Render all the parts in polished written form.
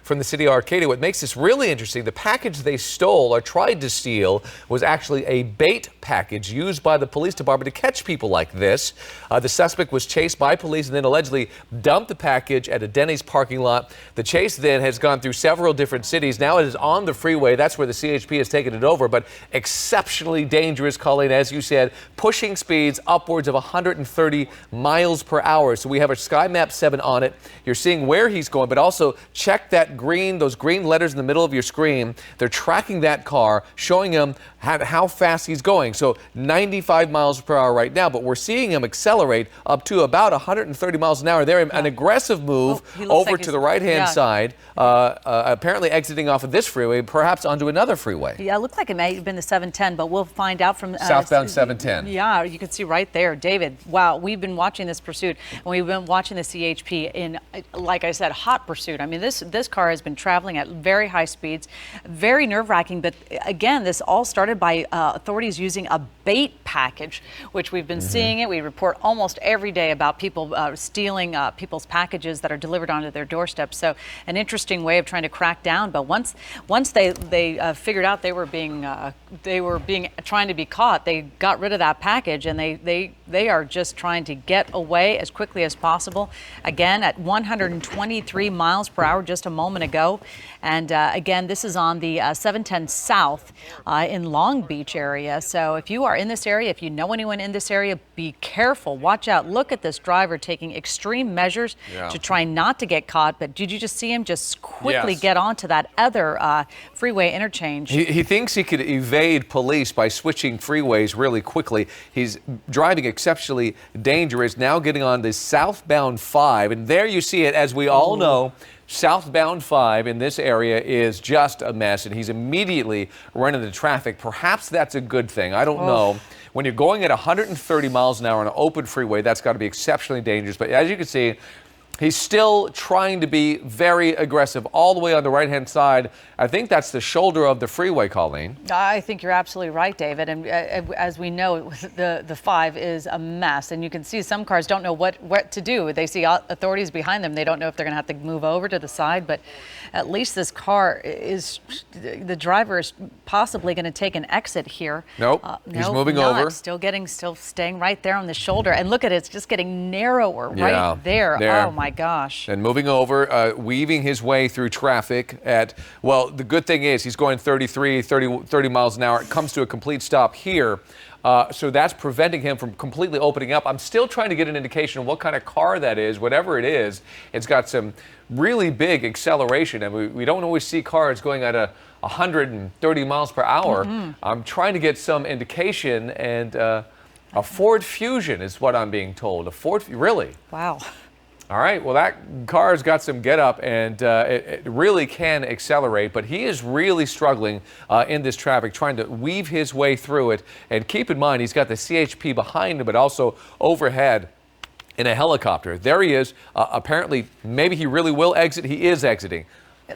from the city of Arcadia. What makes this really interesting, the package they stole or tried to steal was actually a bait package used by the police department to catch people like this. The suspect was chased by police and then allegedly dumped the package at a Denny's parking lot. The chase then has gone through several different cities. Now it is on the freeway. That's where the CHP has taken it over, but exceptionally dangerous, Colleen, as you said, pushing speeds upwards of 130 miles per hour. So we have a Sky Map 7 on it. You're seeing where he's going, but also check that those green letters in the middle of your screen. They're tracking that car, showing him how fast he's going. So 95 miles per hour right now, but we're seeing him accelerate up to about 130 miles an hour. There, an aggressive move over to the right-hand side, apparently exiting off of this freeway, perhaps onto another freeway. Yeah, it looked like it may have been the 710, but we'll find out from southbound 710. Yeah, you can see right there, David. Wow, we've been watching this pursuit, and we've been watching the CHP in, like I said, hot pursuit. I mean, this car has been traveling at very high speeds, very nerve-wracking. But again, this all started by authorities using a bait package, which we've been seeing it. We report almost every day about people stealing people's packages that are delivered onto their doorsteps. So an interesting way of trying to crack down. But once they figured out they were trying to be caught, they got rid of that package, and they are just trying to get away as quickly as possible. Again, at 123 miles per hour just a moment ago. And again, this is on the 710 South in Long Beach area. So if you are in this area, if you know anyone in this area, be careful. Watch out. Look at this driver taking extreme measures to try not to get caught. But did you just see him just quickly get onto that other freeway interchange? He thinks he could evade police by switching freeways really quickly. He's driving exceptionally dangerous, now getting on the southbound 5. And there you see it, as we all know. Southbound 5 in this area is just a mess, and he's immediately running into traffic. Perhaps that's a good thing. I don't know. When you're going at 130 miles an hour on an open freeway, that's got to be exceptionally dangerous. But as you can see, he's still trying to be very aggressive all the way on the right-hand side. I think that's the shoulder of the freeway, Colleen. I think you're absolutely right, David. And as we know, the 5 is a mess. And you can see some cars don't know what to do. They see authorities behind them. They don't know if they're going to have to move over to the side. But at least this car the driver is possibly going to take an exit here. Nope, he's moving over. Still staying right there on the shoulder. And look at it, it's just getting narrower right there. Oh, my gosh. And moving over, weaving his way through traffic at, well, the good thing is he's going 30 miles an hour. It comes to a complete stop here. So that's preventing him from completely opening up. I'm still trying to get an indication of what kind of car that is. Whatever it is, it's got some really big acceleration. And we don't always see cars going at 130 miles per hour. I'm trying to get some indication, and a Ford Fusion is what I'm being told. A Ford, really? Wow. All right, well, that car's got some get up, and it really can accelerate, but he is really struggling in this traffic, trying to weave his way through it. And keep in mind, he's got the CHP behind him, but also overhead in a helicopter. There he is. Apparently, maybe he really will exit. He is exiting.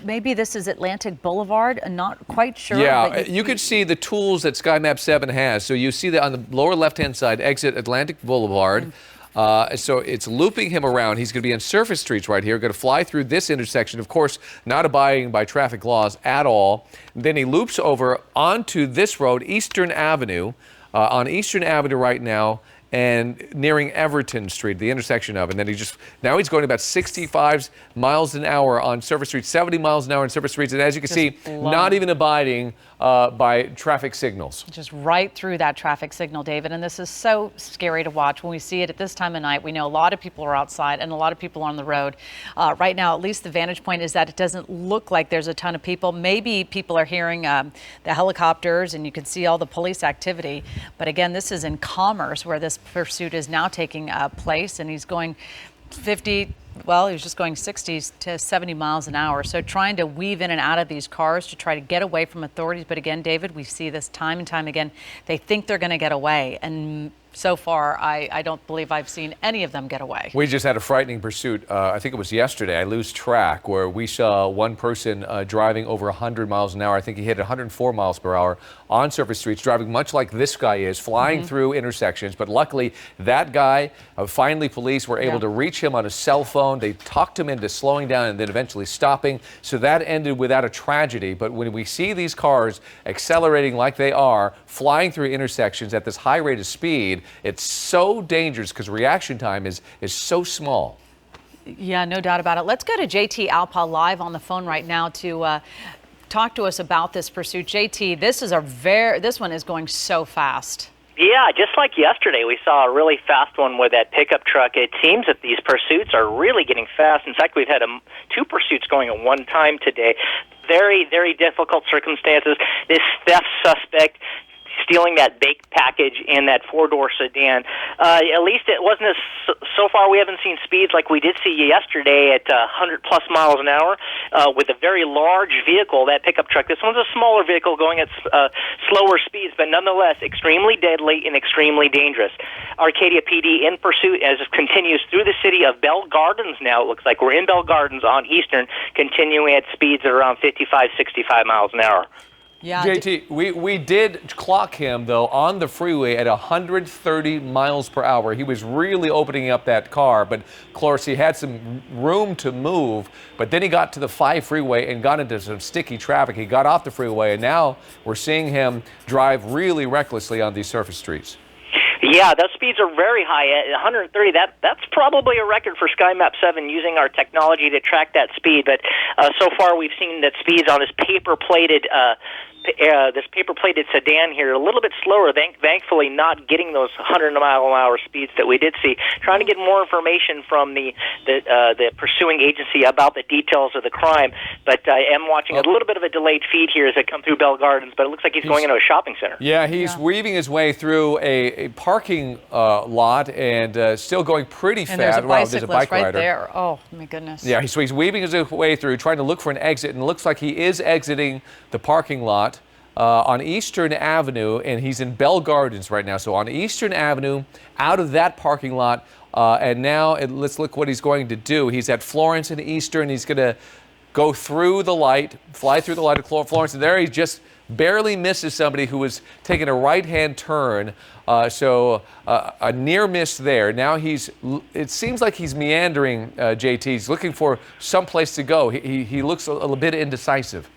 Maybe this is Atlantic Boulevard. I'm not quite sure. Yeah, you could see the tools that Sky Map 7 has. So you see that on the lower left-hand side, exit Atlantic Boulevard. So it's looping him around. He's going to be on surface streets right here, going to fly through this intersection, of course, not abiding by traffic laws at all. Then he loops over onto this road, Eastern Avenue, on Eastern Avenue right now, and nearing Everton Street, the intersection of it. And then now he's going about 65 miles an hour on surface streets, 70 miles an hour on surface streets. And as you can see, not even abiding by traffic signals. Just right through that traffic signal, David. And this is so scary to watch. When we see it at this time of night, we know a lot of people are outside and a lot of people are on the road. Right now, at least the vantage point is that it doesn't look like there's a ton of people. Maybe people are hearing the helicopters, and you can see all the police activity. But again, this is in Commerce, where this pursuit is now taking place, and he's going 50. Well, he was just going 60 to 70 miles an hour. So trying to weave in and out of these cars to try to get away from authorities. But again, David, we see this time and time again. They think they're going to get away, and so far, I don't believe I've seen any of them get away. We just had a frightening pursuit. I think it was yesterday. I lose track, where we saw one person driving over 100 miles an hour. I think he hit 104 miles per hour on surface streets, driving much like this guy is, flying through intersections. But luckily, that guy, finally police were able to reach him on a cell phone. They talked him into slowing down and then eventually stopping. So that ended without a tragedy. But when we see these cars accelerating like they are, flying through intersections at this high rate of speed, it's so dangerous because reaction time is so small. Yeah, no doubt about it. Let's go to JT Alpa live on the phone right now to talk to us about this pursuit. JT, this one is going so fast. Yeah, just like yesterday, we saw a really fast one with that pickup truck. It seems that these pursuits are really getting fast. In fact, we've had two pursuits going at one time today. Very, very difficult circumstances. This theft suspect stealing that baked package in that four-door sedan. At least it wasn't so far we haven't seen speeds like we did see yesterday at 100-plus miles an hour with a very large vehicle, that pickup truck. This one's a smaller vehicle going at slower speeds, but nonetheless extremely deadly and extremely dangerous. Arcadia PD in pursuit as it continues through the city of Bell Gardens now. It looks like we're in Bell Gardens on Eastern, continuing at speeds at around 55, 65 miles an hour. Yeah, JT, we did clock him, though, on the freeway at 130 miles per hour. He was really opening up that car, but, of course, he had some room to move, but then he got to the 5 freeway and got into some sticky traffic. He got off the freeway, and now we're seeing him drive really recklessly on these surface streets. Yeah, those speeds are very high. At 130, that's probably a record for SkyMap 7 using our technology to track that speed. But so far, we've seen that speeds on this paper-plated sedan here a little bit slower. Thankfully, not getting those 100-mile-an-hour speeds that we did see. Trying to get more information from the pursuing agency about the details of the crime. But I am watching a little bit of a delayed feed here as I come through Bell Gardens. But it looks like he's going into a shopping center. Yeah, he's weaving his way through a parking lot and still going pretty fast. And there's a bicyclist there's a bike right rider there. Oh, my goodness. Yeah, so he's weaving his way through, trying to look for an exit, and it looks like he is exiting the parking lot on Eastern Avenue, and he's in Bell Gardens right now. So on Eastern Avenue, out of that parking lot, and now let's look what he's going to do. He's at Florence and Eastern. He's going to go through the light, fly through the light of Florence, and there he just barely misses somebody who was taking a right-hand turn. So a near miss there. Now it seems like he's meandering, JT. He's looking for some place to go. He looks a little bit indecisive.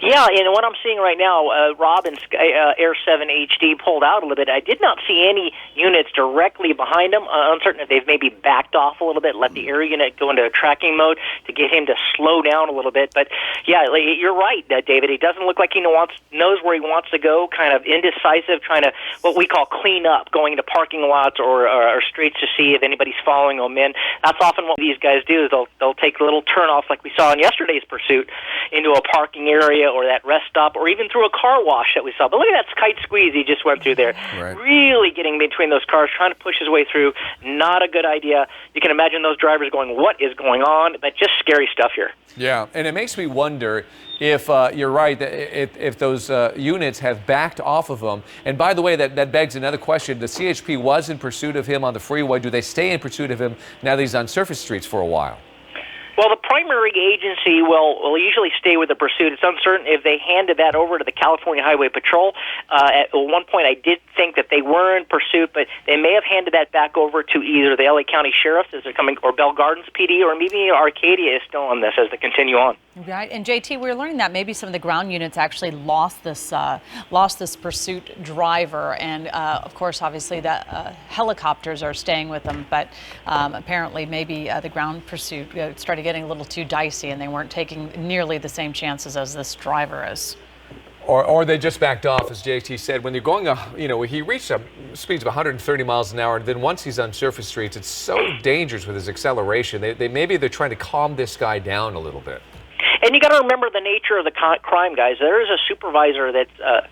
Yeah, and what I'm seeing right now, Rob and Air 7 HD pulled out a little bit. I did not see any units directly behind him. Uncertain if they've maybe backed off a little bit, let the air unit go into tracking mode to get him to slow down a little bit. But, yeah, you're right, David. He doesn't look like he knows where he wants to go, kind of indecisive, trying to what we call clean up, going into parking lots or streets to see if anybody's following them in. That's often what these guys do is they'll take little turnoffs like we saw in yesterday's pursuit into a parking area or that rest stop, or even through a car wash that we saw. But look at that kite squeeze he just went through there. Right. Really getting between those cars, trying to push his way through. Not a good idea. You can imagine those drivers going, what is going on? But just scary stuff here. Yeah, and it makes me wonder if you're right, if those units have backed off of him. And by the way, that begs another question. The CHP was in pursuit of him on the freeway. Do they stay in pursuit of him now that he's on surface streets for a while? Well, the primary agency will usually stay with the pursuit. It's uncertain if they handed that over to the California Highway Patrol. At one point, I did think that they were in pursuit, but they may have handed that back over to either the LA County Sheriffs as they're coming, or Bell Gardens PD, or maybe Arcadia is still on this as they continue on. Right, and JT, we're learning that maybe some of the ground units actually lost this pursuit driver, and of course, obviously, the helicopters are staying with them. But apparently, maybe the ground pursuit started getting a little too dicey, and they weren't taking nearly the same chances as this driver is. Or they just backed off, as JT said. When you're going, he reached speeds of 130 miles an hour, and then once he's on surface streets, it's so dangerous with his acceleration. Maybe they're trying to calm this guy down a little bit. And you got to remember the nature of the crime, guys. There is a supervisor that's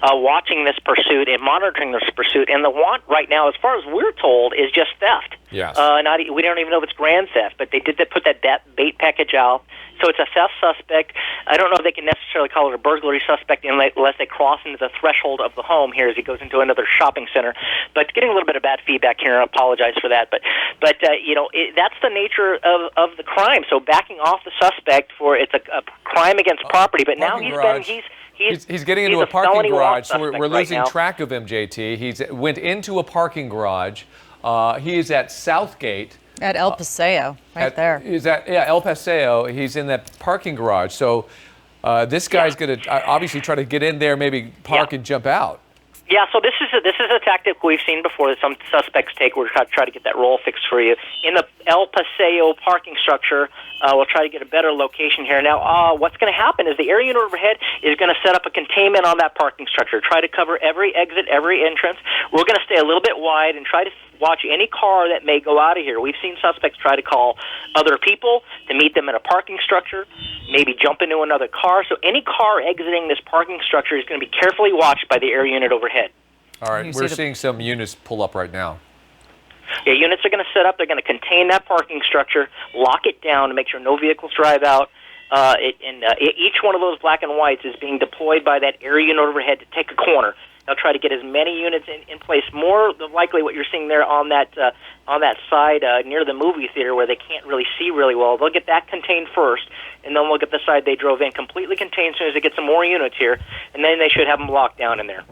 watching this pursuit and monitoring this pursuit, and the want right now, as far as we're told, is just theft. Yes. We don't even know if it's grand theft, but they did put that bait package out. So it's a theft suspect. I don't know if they can necessarily call it a burglary suspect unless they cross into the threshold of the home here as he goes into another shopping center. But getting a little bit of bad feedback here, and I apologize for that. But that's the nature of the crime. So backing off the suspect for it's a crime against property. But now he's getting into a parking garage, so we're losing track of him, JT. He's went into a parking garage. He is at Southgate. At El Paseo, there. El Paseo. He's in that parking garage. So this guy's going to obviously try to get in there, maybe park and jump out. Yeah, so this is a tactic we've seen before that some suspects take. We're going to try to get that roll fixed for you. In the El Paseo parking structure, we'll try to get a better location here. Now, what's going to happen is the area unit overhead is going to set up a containment on that parking structure, try to cover every exit, every entrance. We're going to stay a little bit wide and try to watch any car that may go out of here. We've seen suspects try to call other people to meet them in a parking structure, maybe jump into another car. So any car exiting this parking structure is going to be carefully watched by the area unit overhead. All right, we're seeing some units pull up right now. Yeah, units are going to set up. They're going to contain that parking structure, lock it down to make sure no vehicles drive out. Each one of those black and whites is being deployed by that area unit overhead to take a corner. They'll try to get as many units in place. More than likely, what you're seeing there on that side near the movie theater where they can't really see really well, they'll get that contained first, and then we'll get the side they drove in completely contained as soon as they get some more units here, and then they should have them locked down in there.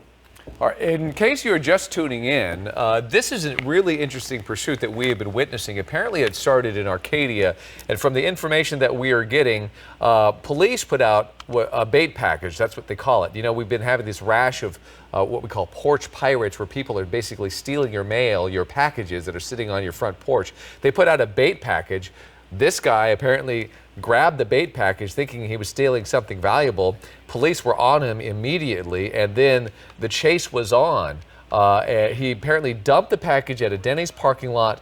All right, in case you're just tuning in, this is a really interesting pursuit that we have been witnessing. Apparently it started in Arcadia, and from the information that we are getting, police put out a bait package. That's what they call it. You know, we've been having this rash of what we call porch pirates, where people are basically stealing your mail, your packages that are sitting on your front porch. They put out a bait package. This guy apparently grabbed the bait package thinking he was stealing something valuable. Police were on him immediately, and then the chase was on. He apparently dumped the package at a Denny's parking lot,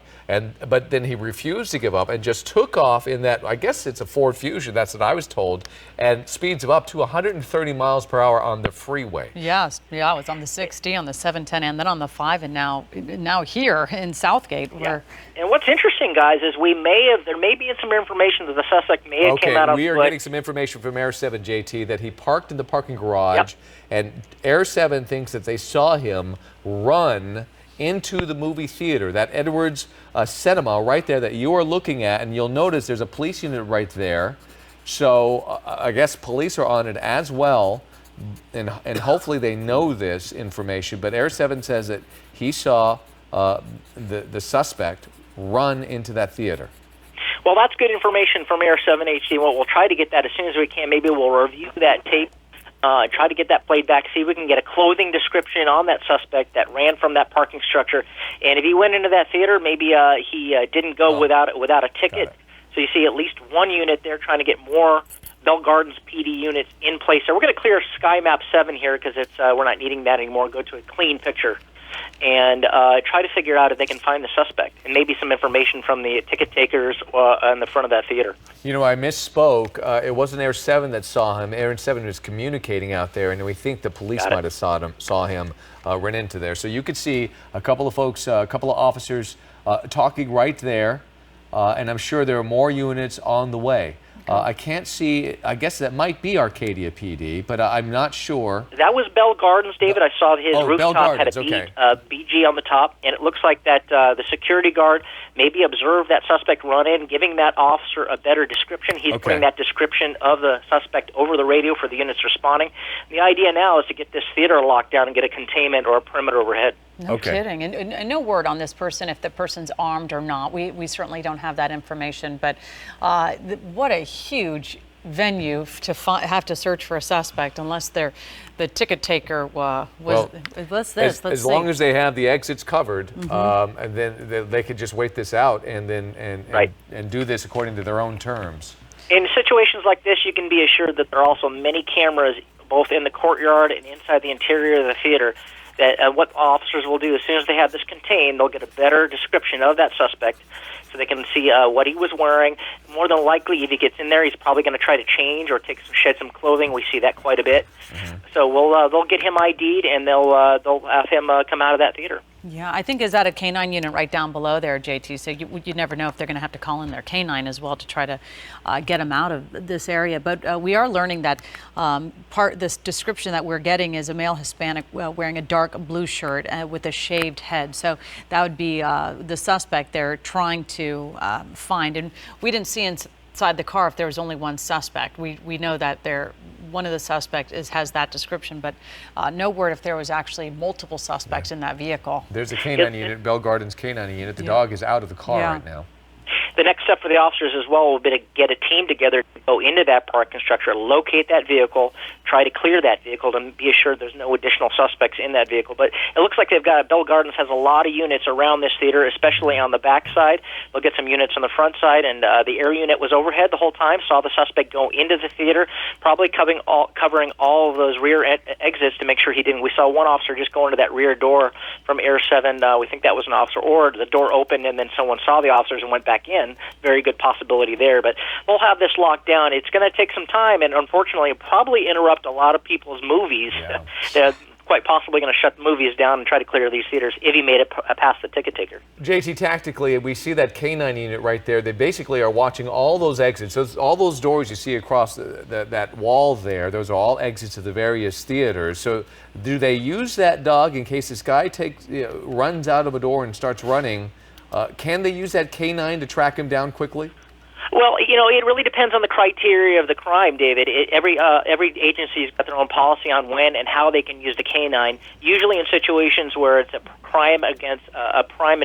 but then he refused to give up and just took off in that, I guess it's a Ford Fusion, that's what I was told, and speeds up to 130 miles per hour on the freeway. Yes, it was on the 60, on the 710, and then on the 5, and now here in Southgate. Yeah. And what's interesting, guys, is there may be some information that the suspect may have came out on foot. We are getting some information from Air 7, JT, that he parked in the parking garage, and Air 7 thinks that they saw him run into the movie theater, that Edwards Cinema right there that you are looking at, and you'll notice there's a police unit right there. So I guess police are on it as well, and hopefully they know this information. But Air 7 says that he saw the suspect run into that theater. Well, that's good information from Air 7 HD. We'll try to get that as soon as we can. Maybe we'll review that tape. Try to get that played back, see if we can get a clothing description on that suspect that ran from that parking structure. And if he went into that theater, maybe he didn't go without a ticket. So you see at least one unit there trying to get more Bell Gardens PD units in place. So we're going to clear Sky Map 7 here because we're not needing that anymore. Go to a clean picture and try to figure out if they can find the suspect and maybe some information from the ticket takers on the front of that theater. You know, I misspoke. It wasn't Air 7 that saw him. Air 7 was communicating out there, and we think the police might have saw him run into there. So you could see a couple of folks, a couple of officers talking right there, and I'm sure there are more units on the way. I can't see, I guess that might be Arcadia PD, but I'm not sure. That was Bell Gardens, David. I saw his rooftop had a BG on the top, and it looks like that the security guard maybe observed that suspect run in, giving that officer a better description. He's putting that description of the suspect over the radio for the units responding. The idea now is to get this theater locked down and get a containment or a perimeter overhead. No kidding. And no word on this person, if the person's armed or not. We certainly don't have that information, but what a huge venue to have to search for a suspect unless they're the ticket taker as long as they have the exits covered, and then they could just wait this out and do this according to their own terms. In situations like this, you can be assured that there are also many cameras both in the courtyard and inside the interior of the theater. That what officers will do as soon as they have this contained, they'll get a better description of that suspect so they can see what he was wearing. More than likely, if he gets in there, he's probably going to try to change or shed some clothing. We see that quite a bit. So they'll get him ID'd, and they'll have him come out of that theater. Yeah, I think is that a canine unit right down below there, JT. So you never know if they're going to have to call in their canine as well to try to get them out of this area. But we are learning that this description that we're getting is a male Hispanic wearing a dark blue shirt with a shaved head. So that would be the suspect they're trying to find. And we didn't see inside the car if there was only one suspect. We know that one of the suspects has that description, but no word if there was actually multiple suspects in that vehicle. There's a canine unit, Bell Gardens canine unit. The dog is out of the car right now. The next step for the officers as well will be to get a team together to go into that parking structure, locate that vehicle, try to clear that vehicle, and be assured there's no additional suspects in that vehicle. But it looks like Bell Gardens has a lot of units around this theater, especially on the back side. They'll get some units on the front side, and the air unit was overhead the whole time, saw the suspect go into the theater, probably covering all of those rear exits to make sure he didn't. We saw one officer just go into that rear door from Air 7. We think that was an officer, or the door opened and then someone saw the officers and went back in. Very good possibility there, but we'll have this locked down. It's going to take some time, and unfortunately, probably interrupt a lot of people's movies. Yeah. They're quite possibly going to shut the movies down and try to clear these theaters if he made it past the ticket taker. JT, tactically, we see that canine unit right there. They basically are watching all those exits. All those doors you see across that wall there, those are all exits of the various theaters. So do they use that dog in case this guy runs out of a door and starts running? Can they use that canine to track him down quickly? Well, it really depends on the criteria of the crime, David. Every agency's got their own policy on when and how they can use the canine. Usually in situations where it's a crime against crime,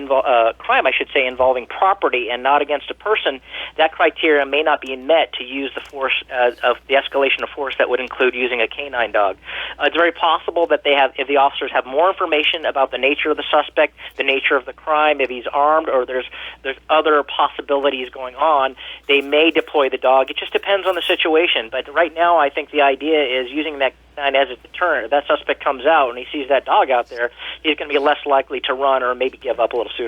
I should say, involving property and not against a person, that criteria may not be met to use the force of the escalation of force that would include using a canine dog. It's very possible that if the officers have more information about the nature of the suspect, the nature of the crime, if he's armed, or there's other possibilities going on, they may deploy the dog. It just depends on the situation. But right now, I think the idea is using that canine as a deterrent. If that suspect comes out and he sees that dog out there, he's going to be less likely to run or maybe give up a little sooner.